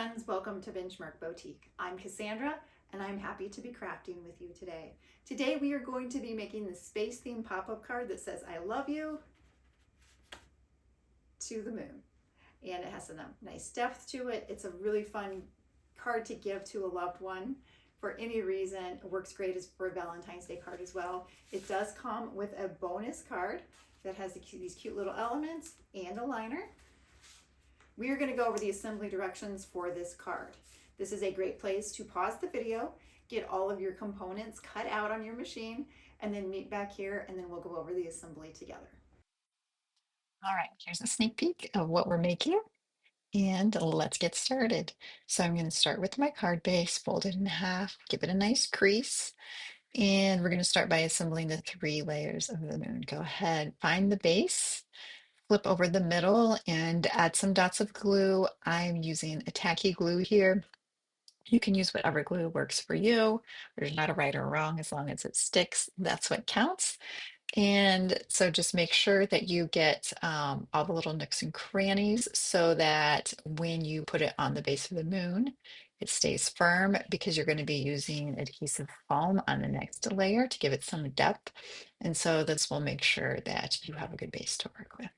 friends, welcome to Benchmark Boutique. I'm Cassandra and I'm happy to be crafting with you today. Today we are going to be making the space theme pop-up card that says I love you to the moon. And it has a nice depth to it. It's a really fun card to give to a loved one for any reason. It works great as for a Valentine's Day card as well. It does come with a bonus card that has these cute little elements and a liner. We are going to go over the assembly directions for this card. This is a great place to pause the video, get all of your components cut out on your machine, and then meet back here and then we'll go over the assembly together. All right, here's a sneak peek of what we're making, and let's get started. So I'm going to start with my card base, fold it in half, give it a nice crease, and we're going to start by assembling the three layers of the moon. Go ahead, find the base, flip over the middle, and add some dots of glue. I'm using a tacky glue here. You can use whatever glue works for you. There's not a right or wrong as long as it sticks. That's what counts. And so just make sure that you get all the little nooks and crannies so that when you put it on the base of the moon, it stays firm because you're going to be using adhesive foam on the next layer to give it some depth. And so this will make sure that you have a good base to work with.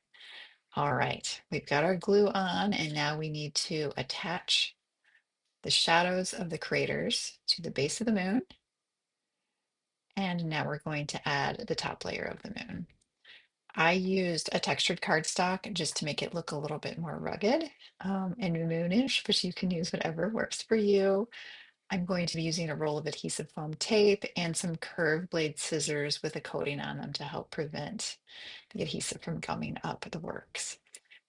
All right, we've got our glue on, and now we need to attach the shadows of the craters to the base of the moon. And now we're going to add the top layer of the moon. I used a textured cardstock just to make it look a little bit more rugged and moonish, but you can use whatever works for you. I'm going to be using a roll of adhesive foam tape and some curved blade scissors with a coating on them to help prevent the adhesive from gumming up the works.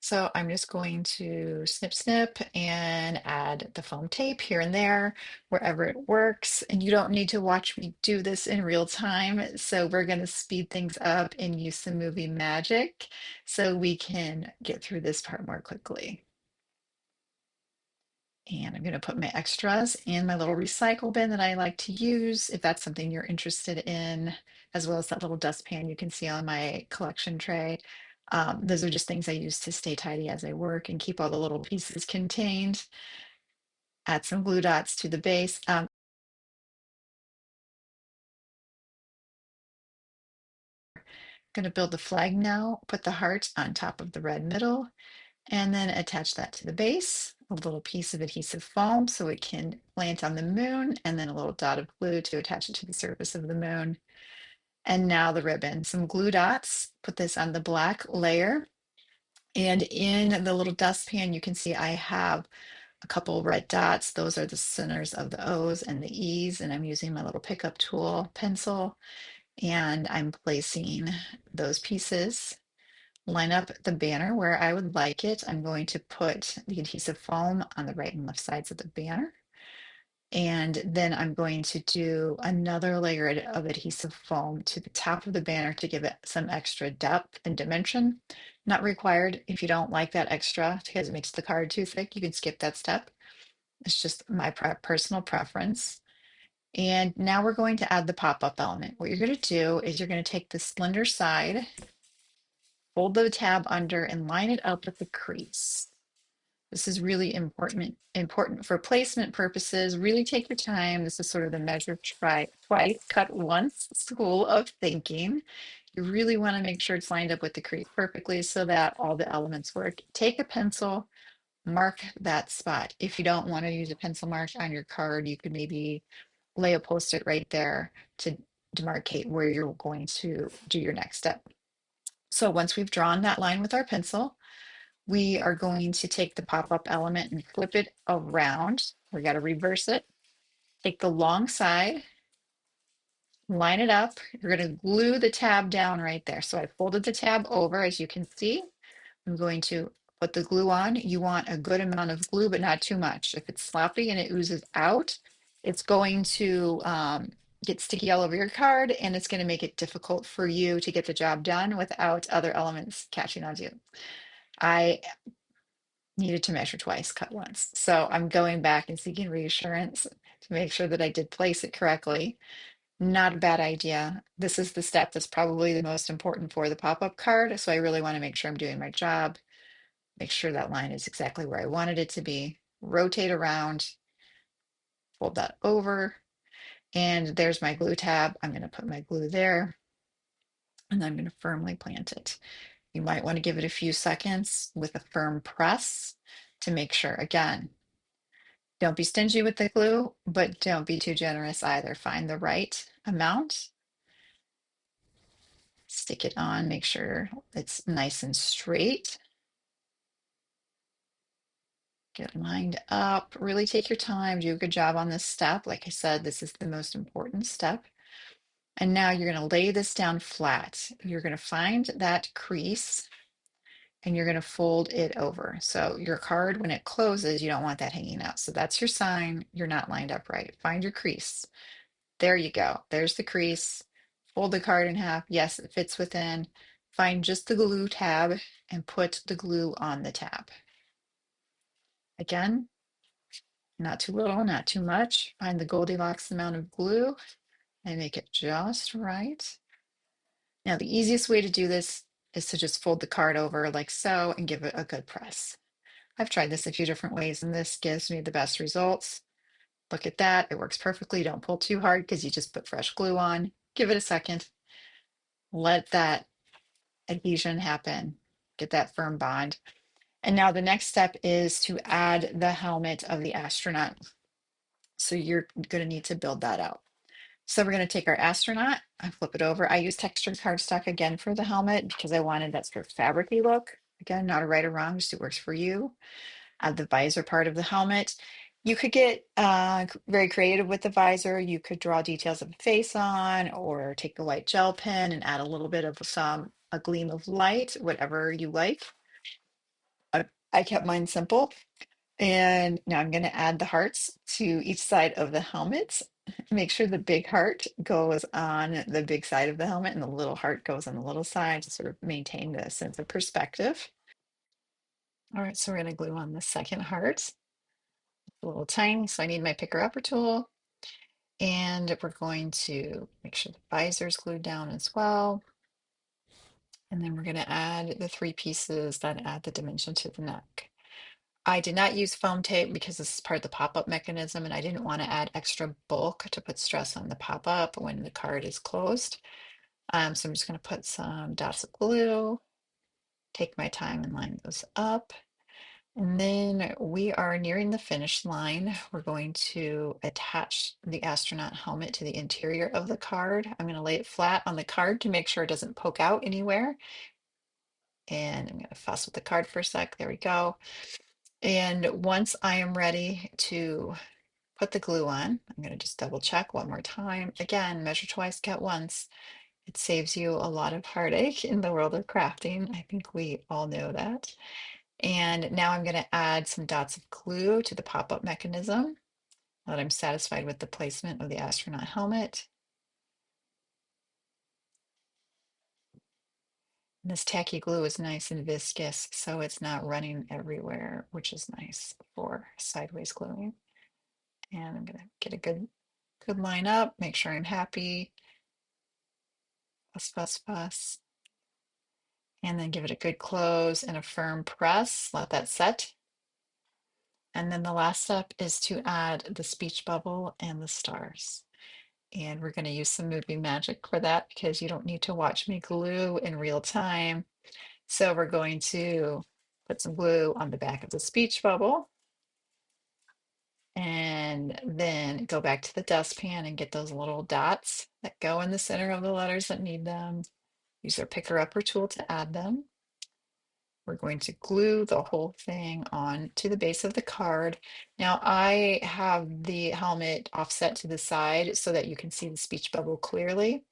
So I'm just going to snip, snip and add the foam tape here and there, wherever it works. And you don't need to watch me do this in real time. So we're going to speed things up and use some movie magic so we can get through this part more quickly. And I'm going to put my extras in my little recycle bin that I like to use if that's something you're interested in, as well as that little dustpan you can see on my collection tray. Those are just things I use to stay tidy as I work and keep all the little pieces contained. Add some glue dots to the base. Going to build the flag now, put the heart on top of the red middle, and then attach that to the base. A little piece of adhesive foam so it can plant on the moon, and then a little dot of glue to attach it to the surface of the moon. And now the ribbon, some glue dots, put this on the black layer. And in the little dustpan, you can see I have a couple red dots. Those are the centers of the O's and the E's. And I'm using my little pickup tool pencil and I'm placing those pieces. Line up the banner where I would like it. I'm going to put the adhesive foam on the right and left sides of the banner. And then I'm going to do another layer of adhesive foam to the top of the banner to give it some extra depth and dimension. Not required if you don't like that extra because it makes the card too thick. You can skip that step. It's just my personal preference. And now we're going to add the pop-up element. What you're going to do is you're going to take the slender side, fold the tab under, and line it up with the crease. This is really important for placement purposes. Really take your time. This is sort of the measure try twice, cut once school of thinking. You really want to make sure it's lined up with the crease perfectly so that all the elements work. Take a pencil, mark that spot. If you don't want to use a pencil mark on your card, you could maybe lay a post-it right there to demarcate where you're going to do your next step. So once we've drawn that line with our pencil, we are going to take the pop-up element and flip it around. We got to reverse it. Take the long side, line it up. You're going to glue the tab down right there. So I folded the tab over, as you can see. I'm going to put the glue on. You want a good amount of glue, but not too much. If it's sloppy and it oozes out, it's going to get sticky all over your card and it's going to make it difficult for you to get the job done without other elements catching on you. I needed to measure twice, cut once. So I'm going back and seeking reassurance to make sure that I did place it correctly. Not a bad idea. This is the step that's probably the most important for the pop-up card. So I really want to make sure I'm doing my job, make sure that line is exactly where I wanted it to be. rotate around, fold that over, and there's my glue tab. I'm going to put my glue there, and I'm going to firmly plant it. You might want to give it a few seconds with a firm press to make sure. Again, don't be stingy with the glue, but don't be too generous either. Find the right amount, stick it on, make sure it's nice and straight. Get lined up, really take your time, do a good job on this step. Like I said, this is the most important step. And now you're going to lay this down flat. You're going to find that crease and you're going to fold it over. So your card, when it closes, you don't want that hanging out. So that's your sign you're not lined up right. Find your crease. There you go. There's the crease. Fold the card in half. Yes, it fits within. Find just the glue tab and put the glue on the tab. Again, not too little, not too much. Find the Goldilocks amount of glue and make it just right. Now, the easiest way to do this is to just fold the card over like so and give it a good press. I've tried this a few different ways and this gives me the best results. Look at that. It works perfectly. Don't pull too hard because you just put fresh glue on. Give it a second. Let that adhesion happen. Get that firm bond. And now the next step is to add the helmet of the astronaut. So you're going to need to build that out. So we're going to take our astronaut and flip it over. I use textured cardstock again for the helmet because I wanted that sort of fabricy look. Again, not a right or wrong, just it works for you. Add the visor part of the helmet. You could get very creative with the visor. You could draw details of a face on or take the white gel pen and add a little bit of a gleam of light, whatever you like. I kept mine simple. And now I'm going to add the hearts to each side of the helmet. Make sure the big heart goes on the big side of the helmet and the little heart goes on the little side to sort of maintain the sense of perspective. All right, so we're going to glue on the second heart. It's a little tiny, so I need my picker upper tool. And we're going to make sure the visor is glued down as well. And then we're going to add the 3 pieces that add the dimension to the neck. I did not use foam tape because this is part of the pop-up mechanism and I didn't want to add extra bulk to put stress on the pop-up when the card is closed. So I'm just going to put some dots of glue, take my time and line those up. And then we are nearing the finish line. We're going to attach the astronaut helmet to the interior of the card. I'm going to lay it flat on the card to make sure it doesn't poke out anywhere. And I'm going to fuss with the card for a sec. There we go. And once I am ready to put the glue on, I'm going to just double check one more time. Again, measure twice, cut once. It saves you a lot of heartache in the world of crafting. I think we all know that. And now I'm going to add some dots of glue to the pop-up mechanism now that I'm satisfied with the placement of the astronaut helmet. And this tacky glue is nice and viscous, so it's not running everywhere, which is nice for sideways gluing. And I'm going to get a good line up, make sure I'm happy. Fuss, fuss, fuss. And then give it a good close and a firm press. Let that set. And then the last step is to add the speech bubble and the stars. And we're going to use some movie magic for that because you don't need to watch me glue in real time. So we're going to put some glue on the back of the speech bubble and then go back to the dustpan and get those little dots that go in the center of the letters that need them. Use our picker upper tool to add them. We're going to glue the whole thing on to the base of the card. Now I have the helmet offset to the side so that you can see the speech bubble clearly.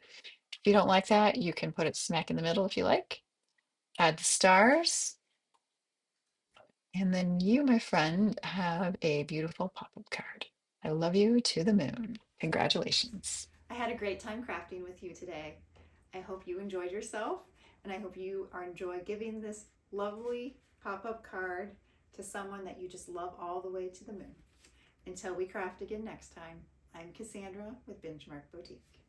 If you don't like that, you can put it smack in the middle if you like. Add the stars. And then you, my friend, have a beautiful pop-up card. I love you to the moon. Congratulations. I had a great time crafting with you today. I hope you enjoyed yourself, and I hope you are enjoy giving this lovely pop-up card to someone that you just love all the way to the moon. Until we craft again next time, I'm Cassandra with Benchmark Boutique.